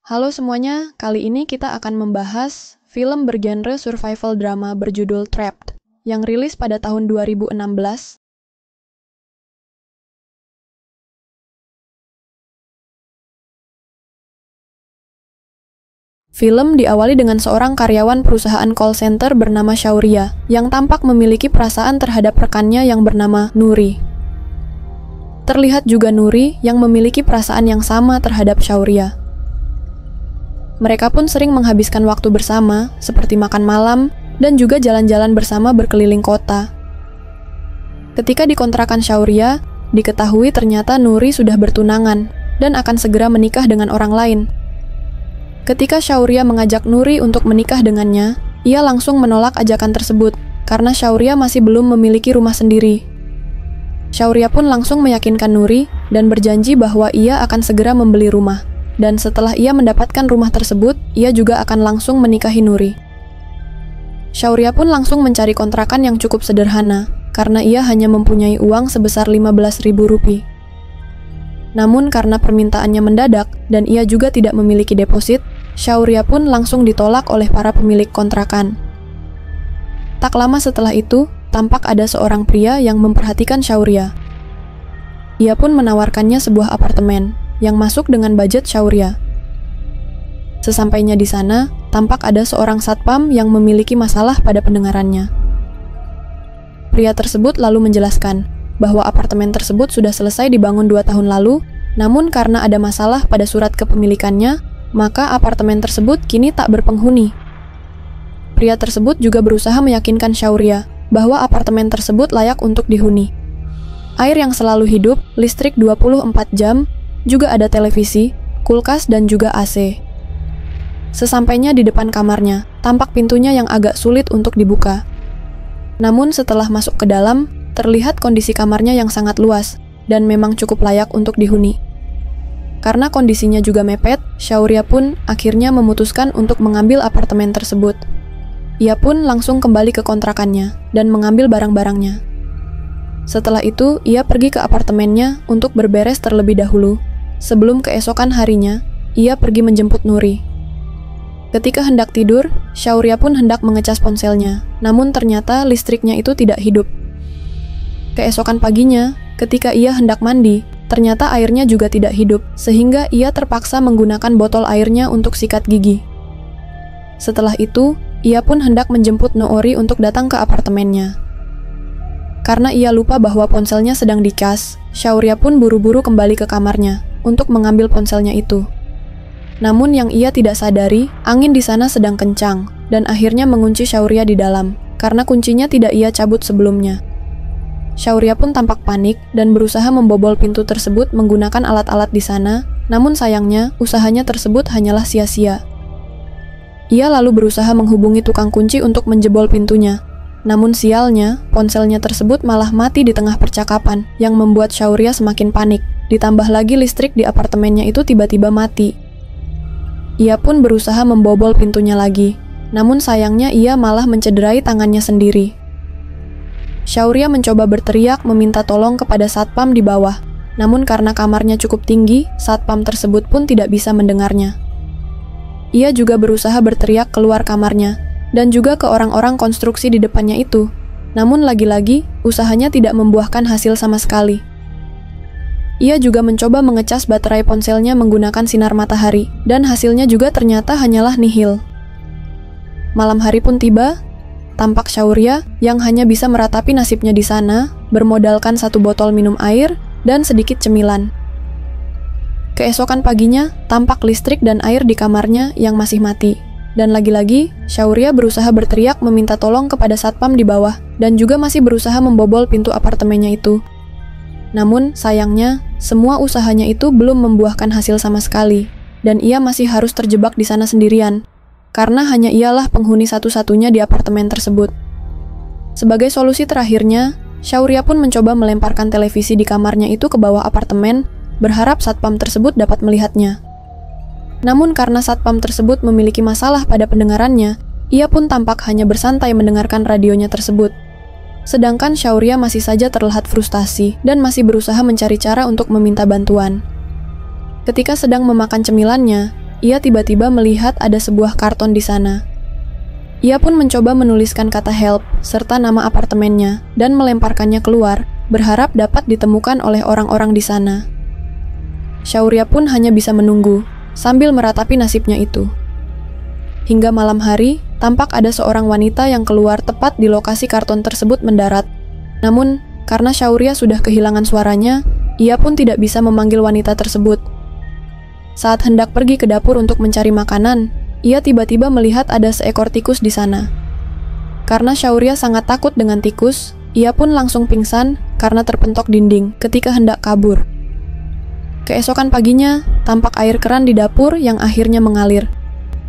Halo semuanya, kali ini kita akan membahas film bergenre survival drama berjudul Trapped, yang rilis pada tahun 2016. Film diawali dengan seorang karyawan perusahaan call center bernama Shauria, yang tampak memiliki perasaan terhadap rekannya yang bernama Nuri. Terlihat juga Nuri yang memiliki perasaan yang sama terhadap Shauria. Mereka pun sering menghabiskan waktu bersama, seperti makan malam, dan juga jalan-jalan bersama berkeliling kota. Ketika di kontrakan Shauria, diketahui ternyata Nuri sudah bertunangan, dan akan segera menikah dengan orang lain. Ketika Shauria mengajak Nuri untuk menikah dengannya, ia langsung menolak ajakan tersebut, karena Shauria masih belum memiliki rumah sendiri. Shauria pun langsung meyakinkan Nuri, dan berjanji bahwa ia akan segera membeli rumah. Dan setelah ia mendapatkan rumah tersebut, ia juga akan langsung menikahi Nuri. Shauria pun langsung mencari kontrakan yang cukup sederhana, karena ia hanya mempunyai uang sebesar 15.000 rupiah. Namun karena permintaannya mendadak, dan ia juga tidak memiliki deposit, Shauria pun langsung ditolak oleh para pemilik kontrakan. Tak lama setelah itu, tampak ada seorang pria yang memperhatikan Shauria. Ia pun menawarkannya sebuah apartemen, yang masuk dengan budget Shauria. Sesampainya di sana, tampak ada seorang satpam yang memiliki masalah pada pendengarannya. Pria tersebut lalu menjelaskan bahwa apartemen tersebut sudah selesai dibangun 2 tahun lalu, namun karena ada masalah pada surat kepemilikannya, maka apartemen tersebut kini tak berpenghuni. Pria tersebut juga berusaha meyakinkan Shauria bahwa apartemen tersebut layak untuk dihuni. Air yang selalu hidup, listrik 24 jam, juga ada televisi, kulkas, dan juga AC. Sesampainya di depan kamarnya, tampak pintunya yang agak sulit untuk dibuka. Namun setelah masuk ke dalam, terlihat kondisi kamarnya yang sangat luas, dan memang cukup layak untuk dihuni. Karena kondisinya juga mepet, Shauria pun akhirnya memutuskan untuk mengambil apartemen tersebut. Ia pun langsung kembali ke kontrakannya, dan mengambil barang-barangnya. Setelah itu, ia pergi ke apartemennya untuk berberes terlebih dahulu. Sebelum keesokan harinya, ia pergi menjemput Nuri. Ketika hendak tidur, Shauria pun hendak mengecas ponselnya, namun ternyata listriknya itu tidak hidup. Keesokan paginya, ketika ia hendak mandi, ternyata airnya juga tidak hidup, sehingga ia terpaksa menggunakan botol airnya untuk sikat gigi. Setelah itu, ia pun hendak menjemput Noori untuk datang ke apartemennya. Karena ia lupa bahwa ponselnya sedang dicas, Shauria pun buru-buru kembali ke kamarnya untuk mengambil ponselnya itu. Namun yang ia tidak sadari, angin di sana sedang kencang, dan akhirnya mengunci Shauria di dalam, karena kuncinya tidak ia cabut sebelumnya. Shauria pun tampak panik dan berusaha membobol pintu tersebut menggunakan alat-alat di sana, namun sayangnya usahanya tersebut hanyalah sia-sia. Ia lalu berusaha menghubungi tukang kunci untuk menjebol pintunya. Namun sialnya, ponselnya tersebut malah mati di tengah percakapan, yang membuat Shauria semakin panik. Ditambah lagi listrik di apartemennya itu tiba-tiba mati. Ia pun berusaha membobol pintunya lagi, namun sayangnya ia malah mencederai tangannya sendiri. Shauria mencoba berteriak meminta tolong kepada satpam di bawah, namun karena kamarnya cukup tinggi, satpam tersebut pun tidak bisa mendengarnya. Ia juga berusaha berteriak keluar kamarnya, dan juga ke orang-orang konstruksi di depannya itu. Namun lagi-lagi, usahanya tidak membuahkan hasil sama sekali. Ia juga mencoba mengecas baterai ponselnya menggunakan sinar matahari, dan hasilnya juga ternyata hanyalah nihil. Malam hari pun tiba. Tampak Shauria yang hanya bisa meratapi nasibnya di sana, bermodalkan 1 botol minum air dan sedikit cemilan. Keesokan paginya, tampak listrik dan air di kamarnya yang masih mati. Dan lagi-lagi, Shauria berusaha berteriak meminta tolong kepada satpam di bawah, dan juga masih berusaha membobol pintu apartemennya itu. Namun, sayangnya, semua usahanya itu belum membuahkan hasil sama sekali, dan ia masih harus terjebak di sana sendirian, karena hanya ialah penghuni satu-satunya di apartemen tersebut. Sebagai solusi terakhirnya, Shauria pun mencoba melemparkan televisi di kamarnya itu ke bawah apartemen, berharap satpam tersebut dapat melihatnya. Namun karena satpam tersebut memiliki masalah pada pendengarannya, ia pun tampak hanya bersantai mendengarkan radionya tersebut. Sedangkan Shauria masih saja terlihat frustasi dan masih berusaha mencari cara untuk meminta bantuan. Ketika sedang memakan cemilannya, ia tiba-tiba melihat ada sebuah karton di sana. Ia pun mencoba menuliskan kata help serta nama apartemennya dan melemparkannya keluar, berharap dapat ditemukan oleh orang-orang di sana. Shaurya pun hanya bisa menunggu sambil meratapi nasibnya itu. Hingga malam hari, tampak ada seorang wanita yang keluar tepat di lokasi karton tersebut mendarat. Namun, karena Shaurya sudah kehilangan suaranya, ia pun tidak bisa memanggil wanita tersebut. Saat hendak pergi ke dapur untuk mencari makanan, ia tiba-tiba melihat ada seekor tikus di sana. Karena Shaurya sangat takut dengan tikus, ia pun langsung pingsan karena terpentok dinding ketika hendak kabur. Keesokan paginya, tampak air keran di dapur yang akhirnya mengalir.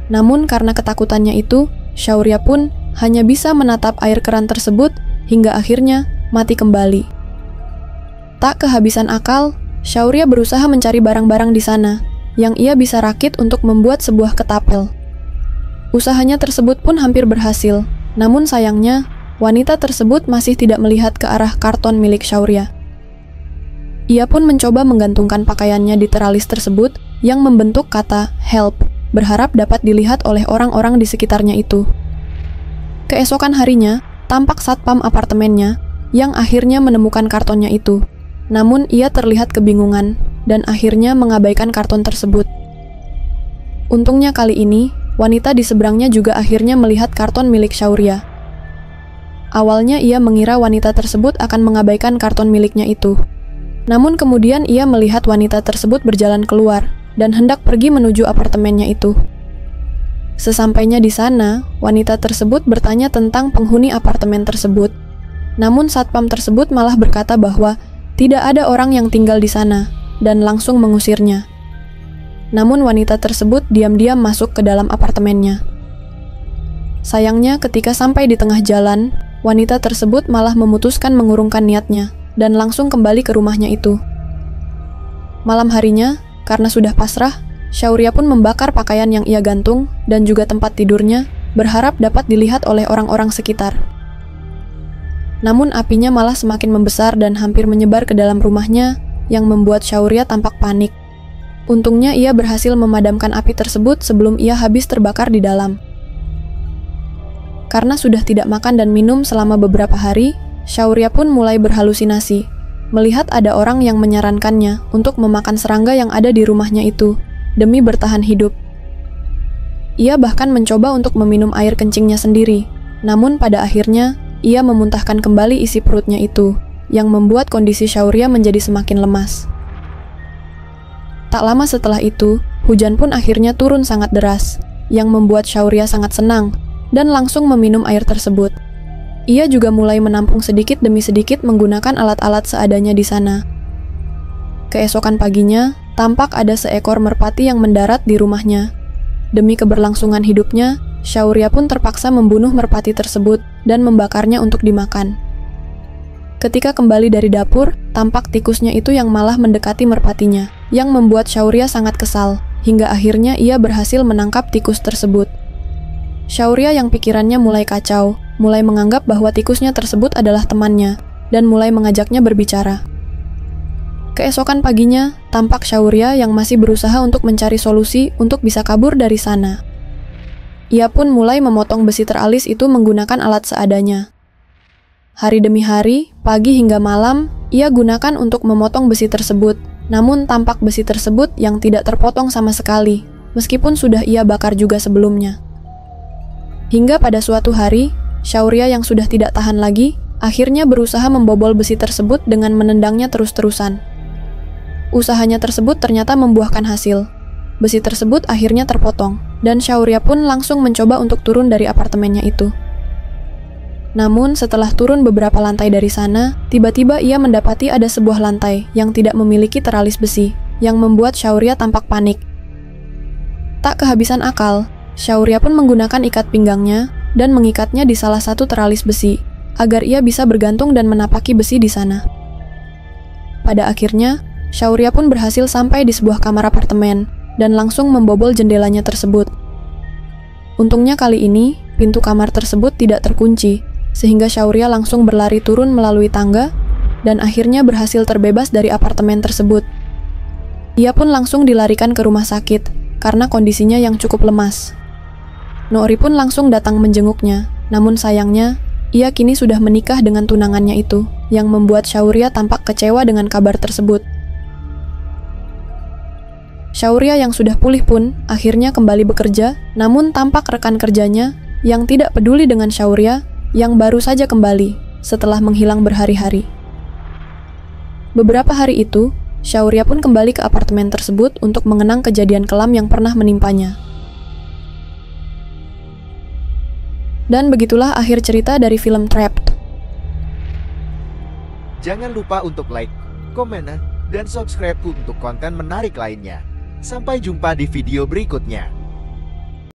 Namun karena ketakutannya itu, Shaurya pun hanya bisa menatap air keran tersebut hingga akhirnya mati kembali. Tak kehabisan akal, Shaurya berusaha mencari barang-barang di sana yang ia bisa rakit untuk membuat sebuah ketapel. Usahanya tersebut pun hampir berhasil, namun sayangnya wanita tersebut masih tidak melihat ke arah karton milik Shaurya. Ia pun mencoba menggantungkan pakaiannya di teralis tersebut yang membentuk kata help, berharap dapat dilihat oleh orang-orang di sekitarnya itu. Keesokan harinya, tampak satpam apartemennya yang akhirnya menemukan kartonnya itu. Namun ia terlihat kebingungan dan akhirnya mengabaikan karton tersebut. Untungnya kali ini, wanita di seberangnya juga akhirnya melihat karton milik Shaurya. Awalnya ia mengira wanita tersebut akan mengabaikan karton miliknya itu. Namun kemudian ia melihat wanita tersebut berjalan keluar dan hendak pergi menuju apartemennya itu. Sesampainya di sana, wanita tersebut bertanya tentang penghuni apartemen tersebut. Namun satpam tersebut malah berkata bahwa tidak ada orang yang tinggal di sana dan langsung mengusirnya. Namun wanita tersebut diam-diam masuk ke dalam apartemennya. Sayangnya ketika sampai di tengah jalan, wanita tersebut malah memutuskan mengurungkan niatnya dan langsung kembali ke rumahnya itu. Malam harinya, karena sudah pasrah, Shaurya pun membakar pakaian yang ia gantung dan juga tempat tidurnya, berharap dapat dilihat oleh orang-orang sekitar. Namun apinya malah semakin membesar dan hampir menyebar ke dalam rumahnya, yang membuat Shaurya tampak panik. Untungnya ia berhasil memadamkan api tersebut sebelum ia habis terbakar di dalam. Karena sudah tidak makan dan minum selama beberapa hari, Shaurya pun mulai berhalusinasi, melihat ada orang yang menyarankannya untuk memakan serangga yang ada di rumahnya itu, demi bertahan hidup. Ia bahkan mencoba untuk meminum air kencingnya sendiri, namun pada akhirnya, ia memuntahkan kembali isi perutnya itu, yang membuat kondisi Shaurya menjadi semakin lemas. Tak lama setelah itu, hujan pun akhirnya turun sangat deras, yang membuat Shaurya sangat senang, dan langsung meminum air tersebut. Ia juga mulai menampung sedikit demi sedikit menggunakan alat-alat seadanya di sana. Keesokan paginya, tampak ada seekor merpati yang mendarat di rumahnya. Demi keberlangsungan hidupnya, Shaurya pun terpaksa membunuh merpati tersebut dan membakarnya untuk dimakan. Ketika kembali dari dapur, tampak tikusnya itu yang malah mendekati merpatinya, yang membuat Shaurya sangat kesal, hingga akhirnya ia berhasil menangkap tikus tersebut. Shaurya yang pikirannya mulai kacau, mulai menganggap bahwa tikusnya tersebut adalah temannya, dan mulai mengajaknya berbicara. Keesokan paginya, tampak Shaurya yang masih berusaha untuk mencari solusi untuk bisa kabur dari sana. Ia pun mulai memotong besi teralis itu menggunakan alat seadanya. Hari demi hari, pagi hingga malam, ia gunakan untuk memotong besi tersebut, namun tampak besi tersebut yang tidak terpotong sama sekali, meskipun sudah ia bakar juga sebelumnya. Hingga pada suatu hari, Shaurya yang sudah tidak tahan lagi, akhirnya berusaha membobol besi tersebut dengan menendangnya terus-terusan. Usahanya tersebut ternyata membuahkan hasil. Besi tersebut akhirnya terpotong, dan Shaurya pun langsung mencoba untuk turun dari apartemennya itu. Namun setelah turun beberapa lantai dari sana, tiba-tiba ia mendapati ada sebuah lantai yang tidak memiliki teralis besi, yang membuat Shaurya tampak panik. Tak kehabisan akal, Shaurya pun menggunakan ikat pinggangnya dan mengikatnya di salah satu teralis besi, agar ia bisa bergantung dan menapaki besi di sana. Pada akhirnya, Shaurya pun berhasil sampai di sebuah kamar apartemen, dan langsung membobol jendelanya tersebut. Untungnya kali ini, pintu kamar tersebut tidak terkunci, sehingga Shaurya langsung berlari turun melalui tangga, dan akhirnya berhasil terbebas dari apartemen tersebut. Ia pun langsung dilarikan ke rumah sakit, karena kondisinya yang cukup lemas. Noori pun langsung datang menjenguknya, namun sayangnya, ia kini sudah menikah dengan tunangannya itu, yang membuat Shaurya tampak kecewa dengan kabar tersebut. Shaurya yang sudah pulih pun akhirnya kembali bekerja, namun tampak rekan kerjanya yang tidak peduli dengan Shaurya yang baru saja kembali setelah menghilang berhari-hari. Beberapa hari itu, Shaurya pun kembali ke apartemen tersebut untuk mengenang kejadian kelam yang pernah menimpanya. Dan begitulah akhir cerita dari film Trapped. Jangan lupa untuk like, komen, dan subscribe untuk konten menarik lainnya. Sampai jumpa di video berikutnya.